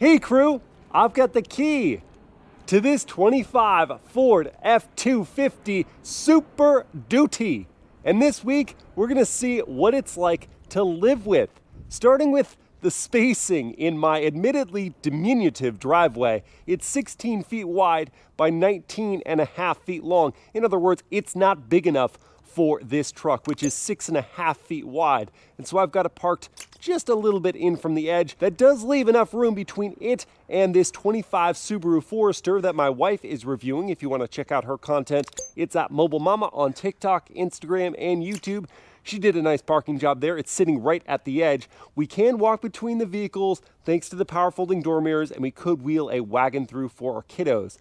Hey crew, I've got the key to this 25 Ford F-250 Super Duty. And this week, we're gonna see what it's like to live with, starting with the spacing in my admittedly diminutive driveway. It's 16 feet wide by 19 and a half feet long. In other words, it's not big enough for this truck, which is 6.5 feet wide. And so I've got it parked just a little bit in from the edge. That does leave enough room between it and this 25 Subaru Forester that my wife is reviewing. If you want to check out her content, it's at Mobile Mama on TikTok, Instagram, and YouTube. She did a nice parking job there. It's sitting right at the edge. We can walk between the vehicles thanks to the power folding door mirrors, and we could wheel a wagon through for our kiddos.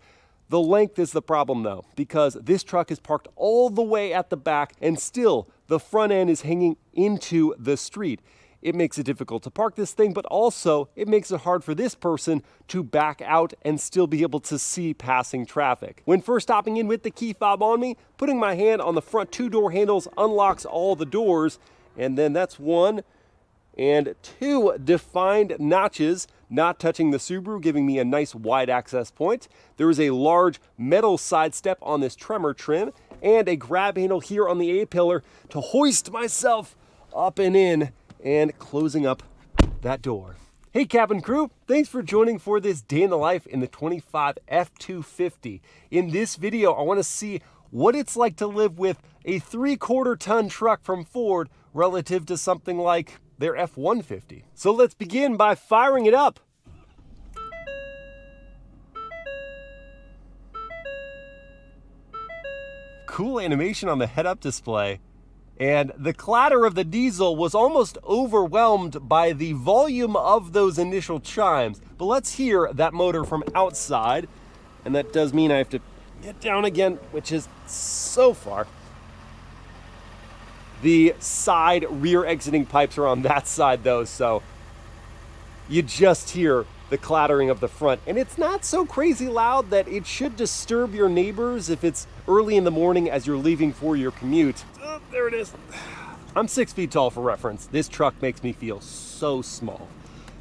The length is the problem though, because this truck is parked all the way at the back and still the front end is hanging into the street. It makes it difficult to park this thing, but also it makes it hard for this person to back out and still be able to see passing traffic. When first stopping in with the key fob on me, putting my hand on the front two door handles unlocks all the doors, and then that's one and two defined notches not touching the Subaru, giving me a nice wide access point. There is a large metal side step on this Tremor trim and a grab handle here on the A-pillar to hoist myself up and in and closing up that door. Hey cabin crew, thanks for joining for this day in the life in the 25 F-250. In this video, I want to see what it's like to live with a 3/4 ton truck from Ford relative to something like their F-150. So let's begin by firing it up. Cool animation on the head-up display. And the clatter of the diesel was almost overwhelmed by the volume of those initial chimes. But let's hear that motor from outside. And that does mean I have to get down again, which is so far. The side rear exiting pipes are on that side though, so you just hear the clattering of the front. And it's not so crazy loud that it should disturb your neighbors if it's early in the morning as you're leaving for your commute. Oh, there it is. I'm 6 feet tall for reference. This truck makes me feel so small.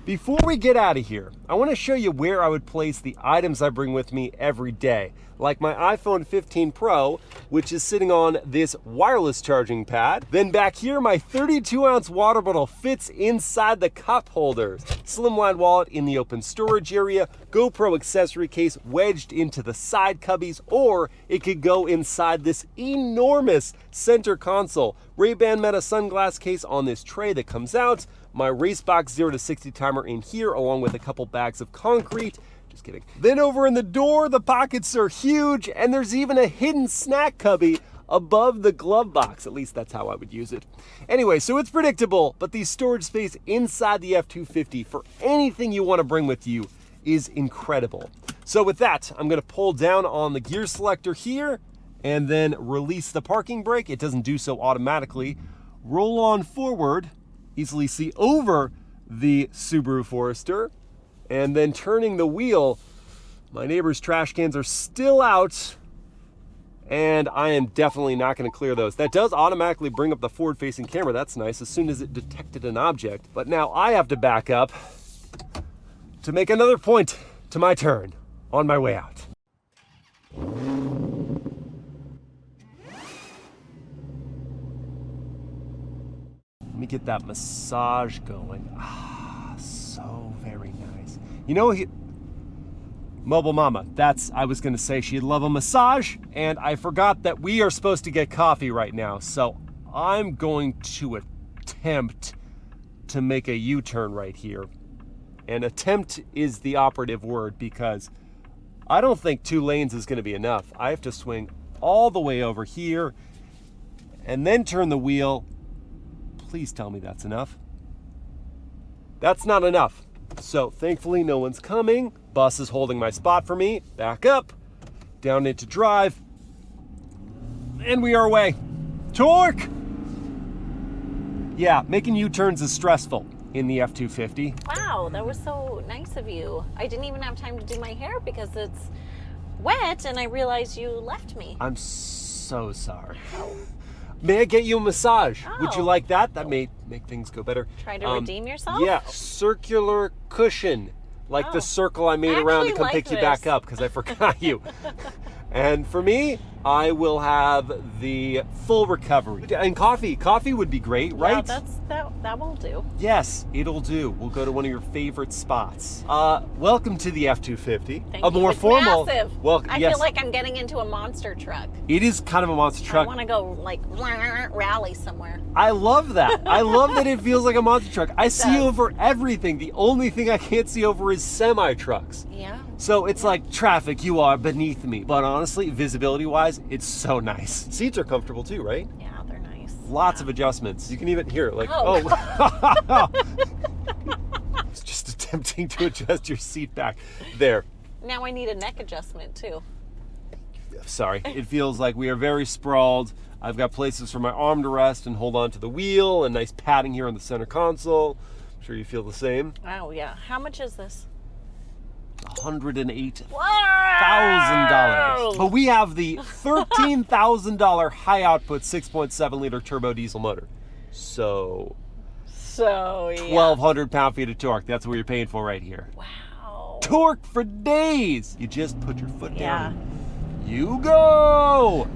Before we get out of here, I want to show you where I would place the items I bring with me every day, like my iPhone 15 Pro, which is sitting on this wireless charging pad. Then back here, my 32-ounce water bottle fits inside the cup holders. Slimline wallet in the open storage area, GoPro accessory case wedged into the side cubbies, or it could go inside this enormous center console. Ray-Ban Meta sunglass case on this tray that comes out, my Racebox 0 to 60 timer in here, along with a couple bags of concrete. Just kidding. Then over in the door, the pockets are huge, and there's even a hidden snack cubby above the glove box. At least that's how I would use it. Anyway, so it's predictable, but the storage space inside the F-250 for anything you want to bring with you is incredible. So with that, I'm going to pull down on the gear selector here and then release the parking brake. It doesn't do so automatically. Roll on forward, easily see over the Subaru Forester, and then turning the wheel, my neighbor's trash cans are still out, and I am definitely not going to clear those. That does automatically bring up the forward-facing camera. That's nice, as soon as it detected an object. But now I have to back up to make another point to my turn on my way out. Let me get that massage going. Ah, so very nice. You know, Mobile Mama, I was gonna say she'd love a massage, and I forgot that we are supposed to get coffee right now, so I'm going to attempt to make a U-turn right here. And attempt is the operative word, because I don't think 2 lanes is gonna be enough. I have to swing all the way over here and then turn the wheel. Please tell me that's enough. That's not enough. So thankfully no one's coming. Bus is holding my spot for me. Back up, down into drive, and we are away. Torque! Yeah, making U-turns is stressful in the F-250. Wow, that was so nice of you. I didn't even have time to do my hair because it's wet and I realized you left me. I'm so sorry. Oh. May I get you a massage? Oh. Would you like that? That may make things go better. Try to redeem yourself? Yeah, circular cushion. like the Oh. circle I made I around to actually come like pick you back this. up because I forgot you. And for me, I will have the full recovery. And coffee. Coffee would be great, right? Yeah, that will do. Yes, it'll do. We'll go to one of your favorite spots. Welcome to the F-250. Thank A you. more It's formal. massive. Well, I yes, feel like I'm getting into a monster truck. it is kind of a monster I truck. want to go like rally somewhere. I love that. I love that it feels like a monster truck. I see does. over everything. The only thing I can't see over is semi-trucks. Yeah. So it's like traffic, you are beneath me. But honestly, visibility-wise, it's so nice. Seats are comfortable too, right? Yeah, they're nice. Lots of adjustments. You can even hear it like, Oh. It's just attempting to adjust your seat back. There. Now I need a neck adjustment too. Sorry. It feels like we are very sprawled. I've got places for my arm to rest and hold on to the wheel, and nice padding here on the center console. I'm sure you feel the same. Oh yeah. How much is this? $108,000. Wow! But we have the $13,000 high output 6.7 liter turbo diesel motor. So So yeah. 1,200 pound-feet of torque. That's what you're paying for right here. Wow. Torque for days. You just put your foot Yeah. down. You go.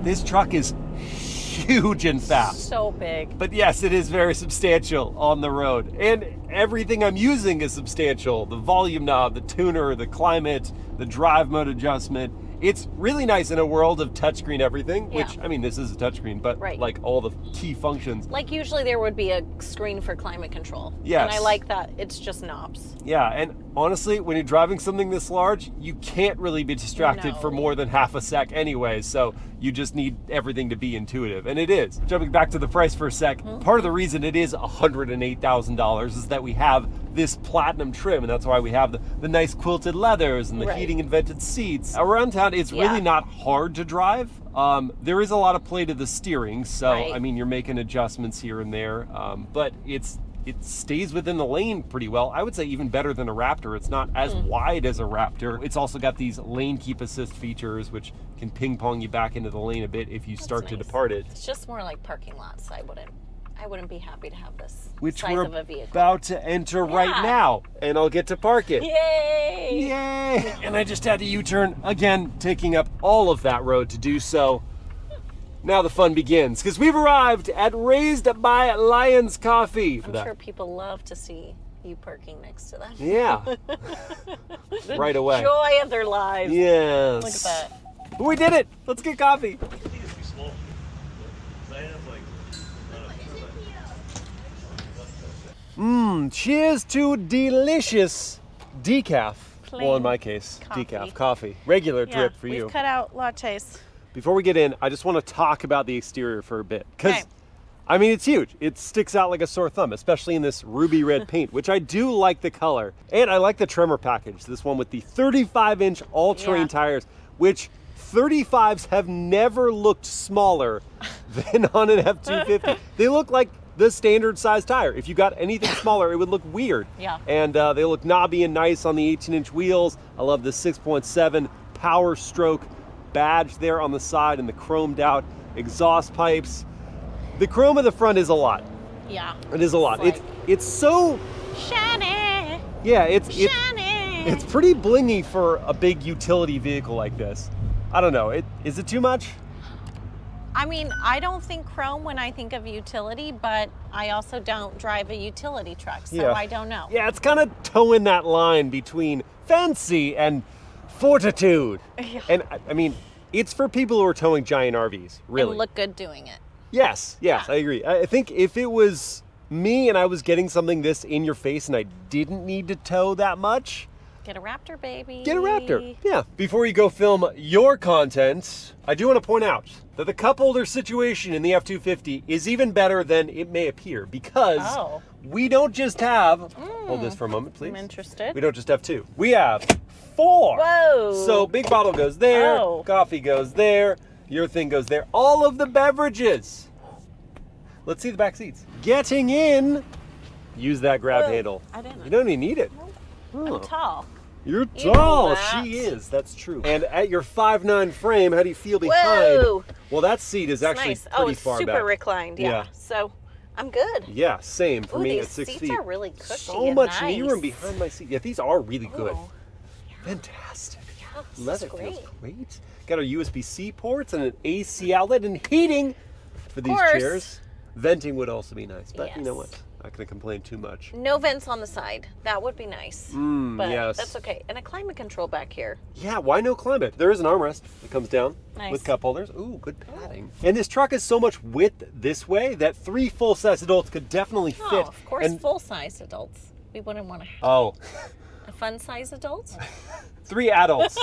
This truck is huge and fast. So big. But yes, it is very substantial on the road. And everything I'm using is substantial. The volume knob, the tuner, the climate, the drive mode adjustment. It's really nice in a world of touchscreen everything, Yeah. which, I mean, this is a touchscreen, but Right. like all the key functions. Like usually there would be a screen for climate control. Yes. And I like that it's just knobs. Yeah, and honestly, when you're driving something this large, you can't really be distracted No. for more than half a sec anyway, so you just need everything to be intuitive, and it is. Jumping back to the price for a sec, part of the reason it is $108,000 is that we have this platinum trim, and that's why we have the nice quilted leathers and the Right. heating and vented seats. Around town, it's Yeah. really not hard to drive. There is a lot of play to the steering, so Right. I mean, you're making adjustments here and there, but it stays within the lane pretty well. I would say even better than a Raptor. It's not as wide as a Raptor. It's also got these lane keep assist features, which can ping pong you back into the lane a bit if you start to nice. depart it. It's just more like parking lots. I wouldn't be happy to have this Which size we're of a vehicle. about to enter right Yeah. now, and I'll get to park it. Yay! Yay! And I just had to U-turn again, taking up all of that road to do so. Now the fun begins, because we've arrived at Raised by Lions Coffee. I'm sure people love to see you parking next to them. Yeah. The Right away. Joy of their lives. Yes. Look at that. But we did it. Let's get coffee. I think it's too small. 'Cause I have like, Cheers to delicious decaf. Plain Well, in my case, coffee. decaf coffee. Regular drip for you. We've cut out lattes. Before we get in, I just want to talk about the exterior for a bit. Because, Okay. I mean, it's huge. It sticks out like a sore thumb, especially in this ruby red paint, which I do like the color. And I like the Tremor package, this one with the 35-inch all-terrain Yeah. tires, which 35s have never looked smaller than on an F-250. They look like the standard size tire. If you got anything smaller, it would look weird. Yeah. And they look knobby and nice on the 18-inch wheels. I love the 6.7 Power Stroke badge there on the side and the chromed out exhaust pipes. The chrome of the front is a lot. Yeah. It is a lot. It's It's so, Shiny! yeah, it's Shiny! pretty blingy for a big utility vehicle like this. I don't know, is it too much? I mean, I don't think chrome when I think of utility, but I also don't drive a utility truck, so Yeah. I don't know. Yeah, it's kind of towing that line between fancy and fortitude. Yeah. And I mean, it's for people who are towing giant RVs, really. And look good doing it. Yes, Yeah. I agree. I think if it was me and I was getting something this in your face and I didn't need to tow that much, Get a Raptor, baby. get a Raptor. Yeah. Before you go film your content, I do want to point out that the cup holder situation in the F-250 is even better than it may appear because Oh. we don't just have, hold this for a moment, please. I'm interested. We don't just have two. We have four. Whoa. So big bottle goes there, Oh. coffee goes there, your thing goes there. All of the beverages. Let's see the back seats. Getting in, use that grab Whoa. handle. I didn't. You don't even need it. I'm Oh. tall. You're You know tall. that. She is. That's true. And at your 5'9" frame, how do you feel behind? Whoa. Well, that seat is It's actually nice. pretty Oh, it's far super back. reclined. Yeah. Yeah. So I'm good. Yeah, same for Ooh, me these at 6 seats feet. are really cushy So and much knee room nice. behind my seat. Yeah, these are really good. Ooh. Fantastic. Yeah, this is Leather great. feels great. Got our USB-C ports and an AC outlet and heating for these course. chairs. Venting would also be nice, but you know Yes. what? Not going to complain too much. No vents on the side. That would be nice. But yes. that's okay. And a climate control back here. Yeah, why no climate? There is an armrest that comes down Nice. with cup holders. Ooh, good padding. And this truck has so much width this way that 3 full-size adults could definitely fit. Oh, of course, And, full-size adults. We wouldn't want to have oh, a fun-size adult 3 adults.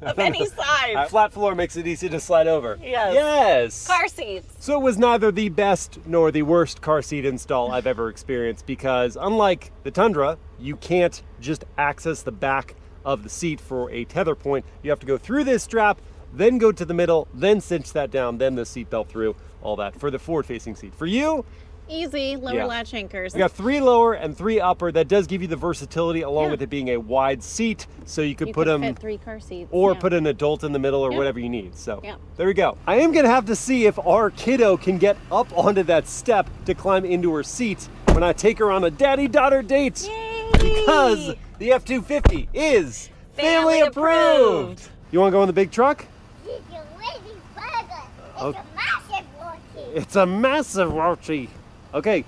of any size. Flat floor makes it easy to slide over. Yes. Yes. Car seats. So it was neither the best nor the worst car seat install I've ever experienced because unlike the Tundra, you can't just access the back of the seat for a tether point. You have to go through this strap, then go to the middle, then cinch that down, then the seatbelt through, all that for the forward-facing seat. For you, Easy, lower Yeah. latch anchors. we got 3 lower and 3 upper. That does give you the versatility along with it being a wide seat, so you could You put could them fit 3 car seats. or yeah. put an adult in the middle or Yep. whatever you need. So Yep. there we go. I am gonna have to see if our kiddo can get up onto that step to climb into her seat when I take her on a daddy-daughter date. Yay! Because the F-250 is family approved. You wanna go in the big truck? It's a really burger. It's Okay. a massive roti. It's a massive roti. Okay,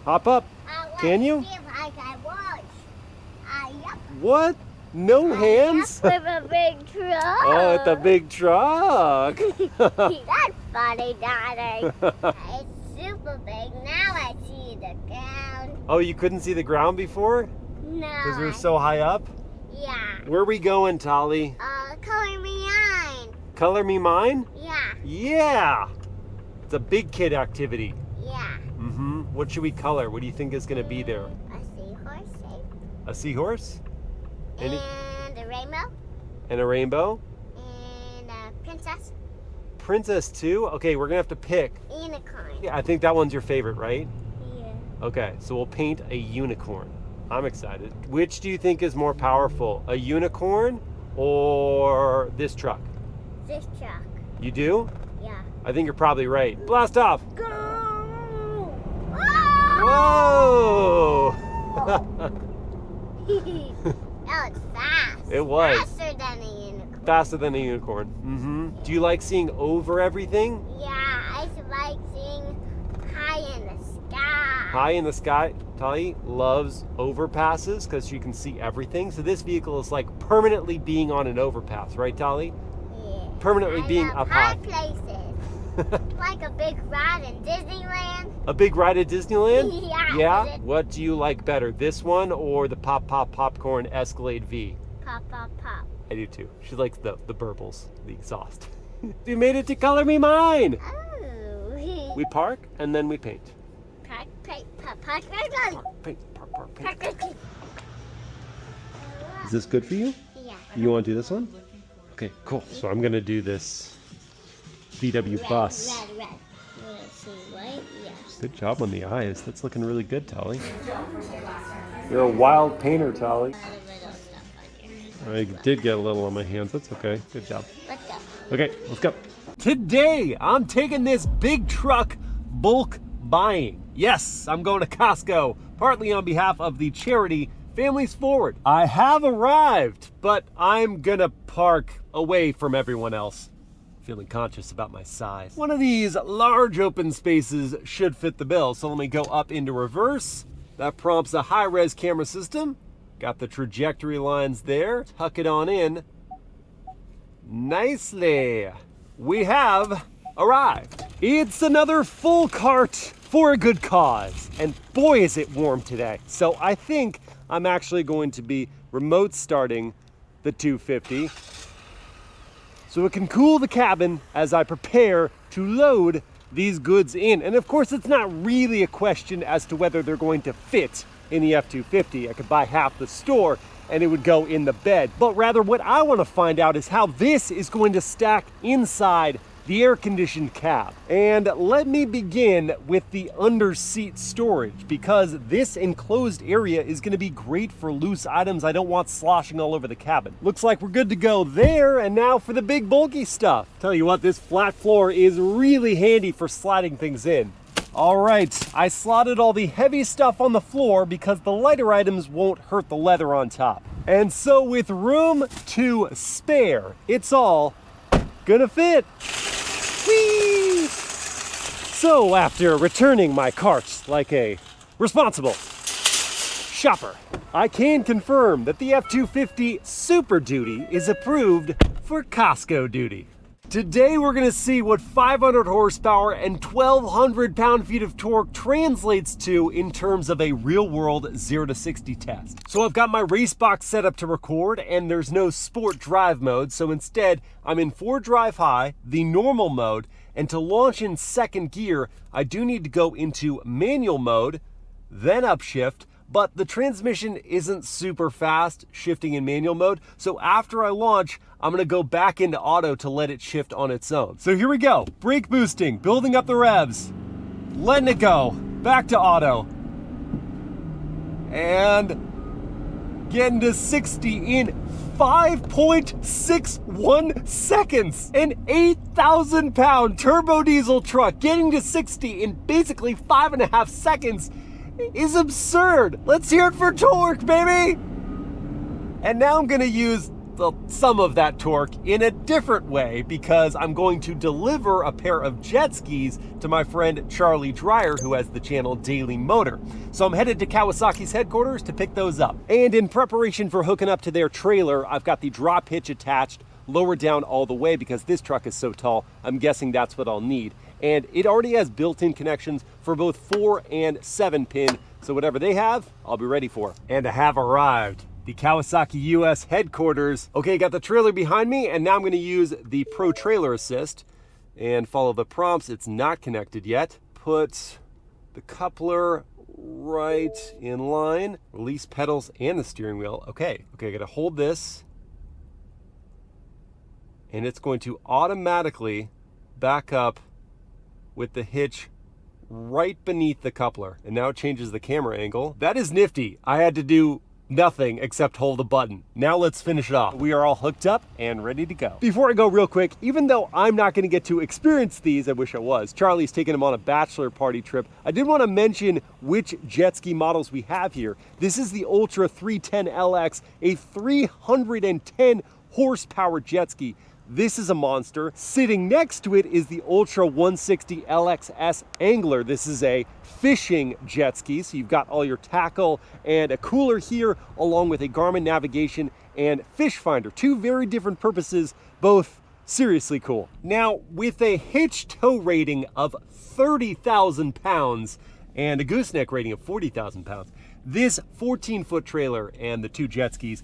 hop up. I want Can to you? see if I can watch. Yup. What? No hands? With a big truck. Oh, it's a big truck. That's funny, Daddy. It's super big. Now I see the ground. Oh, you couldn't see the ground before? No. Because we were so high up? Yeah. Where are we going, Tolly? Color me on. Color me mine? Yeah. Yeah. It's a big kid activity. Yeah. Mm-hmm. What should we color? What do you think is going to be there? A seahorse shape. A seahorse? Any- And a rainbow. And a rainbow? And a princess. Princess too? Okay, we're going to have to pick. Unicorn. Yeah, I think that one's your favorite, right? Yeah. Okay, so we'll paint a unicorn. I'm excited. Which do you think is more powerful? A unicorn or this truck? This truck. You do? Yeah. I think you're probably right. Blast off! Go! Whoa! That was fast. It was. Faster than a unicorn. Faster than a unicorn. Mm-hmm. Do you like seeing over everything? Yeah, I like seeing high in the sky. High in the sky. Tali loves overpasses because she can see everything. So this vehicle is like permanently being on an overpass, right, Tali? Yeah. Permanently I being love up high high. places. Like a big ride in Disneyland. A big ride at Disneyland? Yeah. Yeah? What do you like better, this one or the Pop Pop Popcorn Escalade V? Pop, pop, pop. I do too. She likes the burbles, the exhaust. We made it to Color Me Mine! Oh. We park and then we paint. Park, park, park, park, Paint, park, park, park. Is this good for you? Yeah. You want to do this one? Okay, cool. So I'm going to do this VW bus. Red, red. You want to see white? Yes. Good job on the eyes. That's looking really good, Tolly. You're a wild painter, Tolly. A lot of little stuff on here. I did get a little on my hands. That's okay. Good job. Let's go. Okay, let's go. Today, I'm taking this big truck bulk buying. Yes, I'm going to Costco, partly on behalf of the charity Families Forward. I have arrived, but I'm gonna park away from everyone else. Feeling conscious about my size. One of these large open spaces should fit the bill, so let me go up into reverse. That prompts a high-res camera system. Got the trajectory lines there. Tuck it on in. Nicely. We have arrived. It's another full cart for a good cause. And boy, is it warm today. So I think I'm actually going to be remote starting the 250 so it can cool the cabin as I prepare to load these goods in. And of course, it's not really a question as to whether they're going to fit in the F-250. I could buy half the store and it would go in the bed. But rather what I want to find out is how this is going to stack inside the air-conditioned cab. And let me begin with the under-seat storage, because this enclosed area is going to be great for loose items I don't want sloshing all over the cabin. Looks like we're good to go there, and now for the big bulky stuff. Tell you what, this flat floor is really handy for sliding things in. All right, I slotted all the heavy stuff on the floor because the lighter items won't hurt the leather on top. And so with room to spare, it's all gonna fit. Whee! So after returning my carts like a responsible shopper, I can confirm that the F-250 Super Duty is approved for Costco duty. Today we're gonna see what 500 horsepower and 1,200 pound-feet of torque translates to in terms of a real-world 0 to 60 test. So I've got my race box set up to record, and there's no sport drive mode, so instead I'm in 4 drive high, the normal mode, and to launch in second gear, I do need to go into manual mode, then upshift, but the transmission isn't super fast shifting in manual mode, so after I launch, I'm gonna go back into auto to let it shift on its own. So here we go, brake boosting, building up the revs, letting it go, back to auto, and getting to 60 in 5.61 seconds. An 8,000 pound turbo diesel truck getting to 60 in basically 5.5 seconds is absurd. Let's hear it for torque, baby. And now I'm gonna use some of that torque in a different way because I'm going to deliver a pair of jet skis to my friend Charlie Dreyer, who has the channel Daily Motor. So I'm headed to Kawasaki's headquarters to pick those up. And in preparation for hooking up to their trailer, I've got the drop hitch attached, lowered down all the way because this truck is so tall. I'm guessing that's what I'll need. And it already has built-in connections for both 4 and 7 pin. So whatever they have, I'll be ready for. And I have arrived. The Kawasaki US headquarters. Okay, got the trailer behind me, and now I'm gonna use the Pro Trailer Assist and follow the prompts. It's not connected yet. Put the coupler right in line, release pedals and the steering wheel. Okay, I gotta hold this, and it's going to automatically back up with the hitch right beneath the coupler. And now it changes the camera angle. That is nifty. I had to do nothing except hold a button. Now let's finish it off. We are all hooked up and ready to go. Before I go, real quick, even though I'm not gonna get to experience these, I wish I was, Charlie's taking them on a bachelor party trip, I did wanna mention which jet ski models we have here. This is the Ultra 310LX, a 310 horsepower jet ski. This is a monster. Sitting next to it is the Ultra 160 LXS Angler. This is a fishing jet ski, so you've got all your tackle and a cooler here, along with a Garmin navigation and fish finder. 2 very different purposes, both seriously cool. Now, with a hitch tow rating of 30,000 pounds and a gooseneck rating of 40,000 pounds, this 14-foot trailer and the 2 jet skis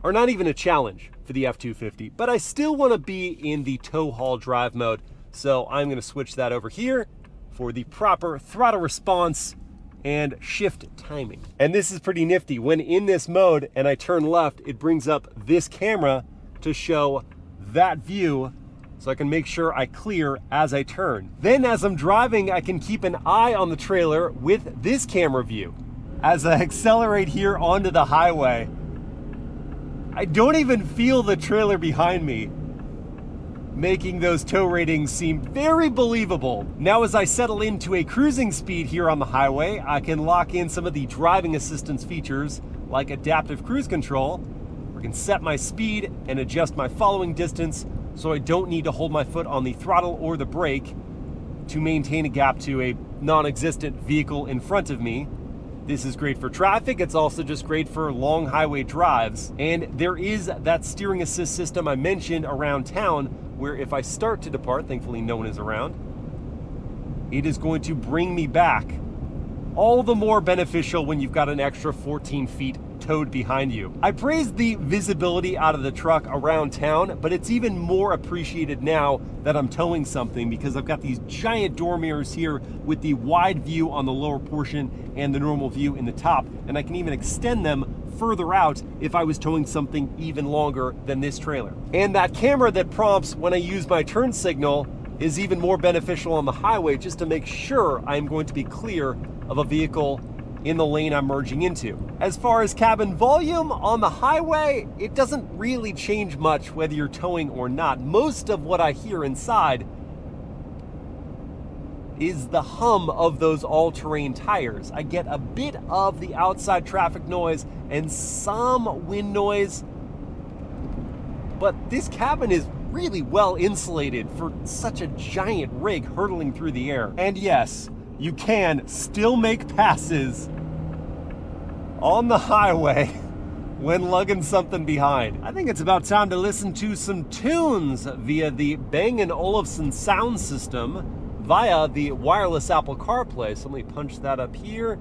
are not even a challenge for the F-250, but I still want to be in the tow haul drive mode, so I'm going to switch that over here for the proper throttle response and shift timing. And this is pretty nifty. When in this mode and I turn left, it brings up this camera to show that view so I can make sure I clear as I turn. Then as I'm driving, I can keep an eye on the trailer with this camera view. As I accelerate here onto the highway, I don't even feel the trailer behind me, making those tow ratings seem very believable. Now as I settle into a cruising speed here on the highway, I can lock in some of the driving assistance features like adaptive cruise control. I can set my speed and adjust my following distance so I don't need to hold my foot on the throttle or the brake to maintain a gap to a non-existent vehicle in front of me. This is great for traffic. It's also just great for long highway drives. And there is that steering assist system I mentioned around town where if I start to depart, thankfully no one is around, it is going to bring me back. All the more beneficial when you've got an extra 14 feet towed behind you. I praised the visibility out of the truck around town, but it's even more appreciated now that I'm towing something because I've got these giant door mirrors here with the wide view on the lower portion and the normal view in the top, and I can even extend them further out if I was towing something even longer than this trailer. And that camera that prompts when I use my turn signal is even more beneficial on the highway just to make sure I'm going to be clear of a vehicle in the lane I'm merging into. As far as cabin volume on the highway, it doesn't really change much whether you're towing or not. Most of what I hear inside is the hum of those all-terrain tires. I get a bit of the outside traffic noise and some wind noise, but this cabin is really well insulated for such a giant rig hurtling through the air. And yes, you can still make passes on the highway when lugging something behind. I think it's about time to listen to some tunes via the Bang & Olufsen sound system via the wireless Apple CarPlay. So let me punch that up here.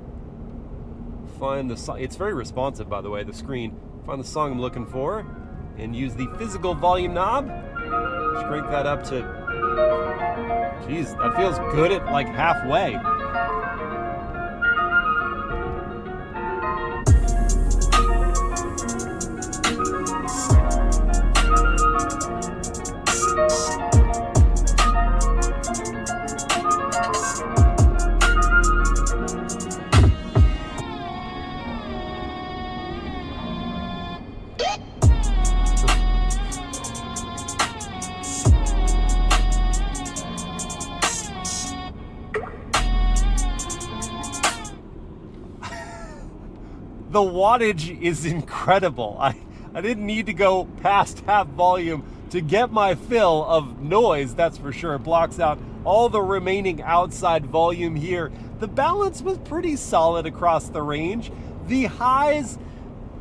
Find the song. It's very responsive, by the way, the screen. Find the song I'm looking for and use the physical volume knob. Just crank that up to, geez, that feels good at like halfway. The wattage is incredible. I didn't need to go past half volume to get my fill of noise, that's for sure. It blocks out all the remaining outside volume here. The balance was pretty solid across the range. The highs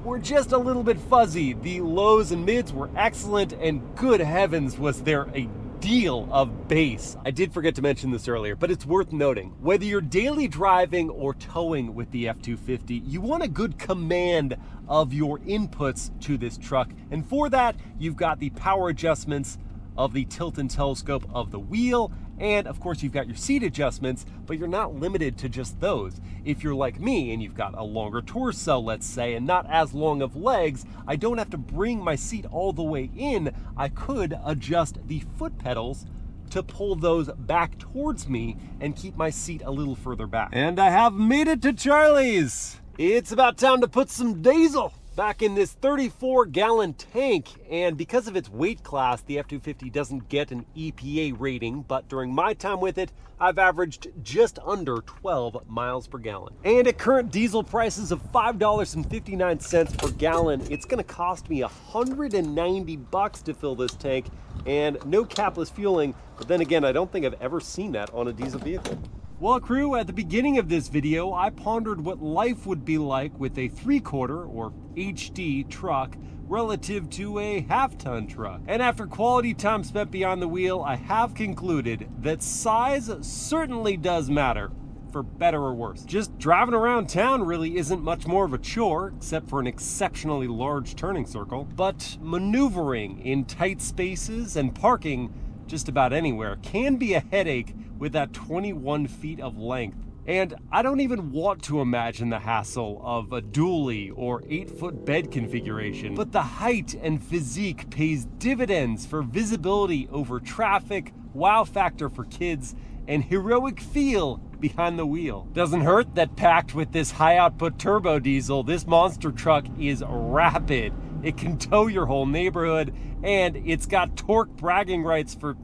were just a little bit fuzzy. The lows and mids were excellent, and good heavens was there a deal of bass. I did forget to mention this earlier, but it's worth noting. Whether you're daily driving or towing with the F-250, you want a good command of your inputs to this truck. And for that, you've got the power adjustments of the tilt and telescope of the wheel. And of course, you've got your seat adjustments, but you're not limited to just those. If you're like me and you've got a longer torso, let's say, and not as long of legs, I don't have to bring my seat all the way in. I could adjust the foot pedals to pull those back towards me and keep my seat a little further back. And I have made it to Charlie's. It's about time to put some diesel back in this 34-gallon tank, and because of its weight class, the F-250 doesn't get an EPA rating, but during my time with it, I've averaged just under 12 miles per gallon. And at current diesel prices of $5.59 per gallon, it's gonna cost me $190 to fill this tank, and no capless fueling, but then again, I don't think I've ever seen that on a diesel vehicle. Well, crew, at the beginning of this video, I pondered what life would be like with a 3/4 or HD truck relative to a half-ton truck. And after quality time spent behind the wheel, I have concluded that size certainly does matter, for better or worse. Just driving around town really isn't much more of a chore, except for an exceptionally large turning circle. But maneuvering in tight spaces and parking just about anywhere can be a headache with that 21 feet of length. And I don't even want to imagine the hassle of a dually or 8-foot bed configuration. But the height and physique pays dividends for visibility over traffic, wow factor for kids, and heroic feel behind the wheel. Doesn't hurt that packed with this high output turbo diesel, this monster truck is rapid. It can tow your whole neighborhood, and it's got torque bragging rights for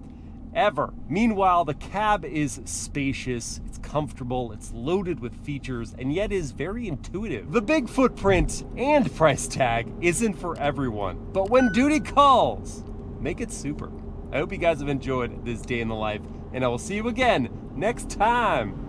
ever. Meanwhile, the cab is spacious, it's comfortable, it's loaded with features, and yet is very intuitive. The big footprint and price tag isn't for everyone, but when duty calls, make it super. I hope you guys have enjoyed this day in the life, and I will see you again next time.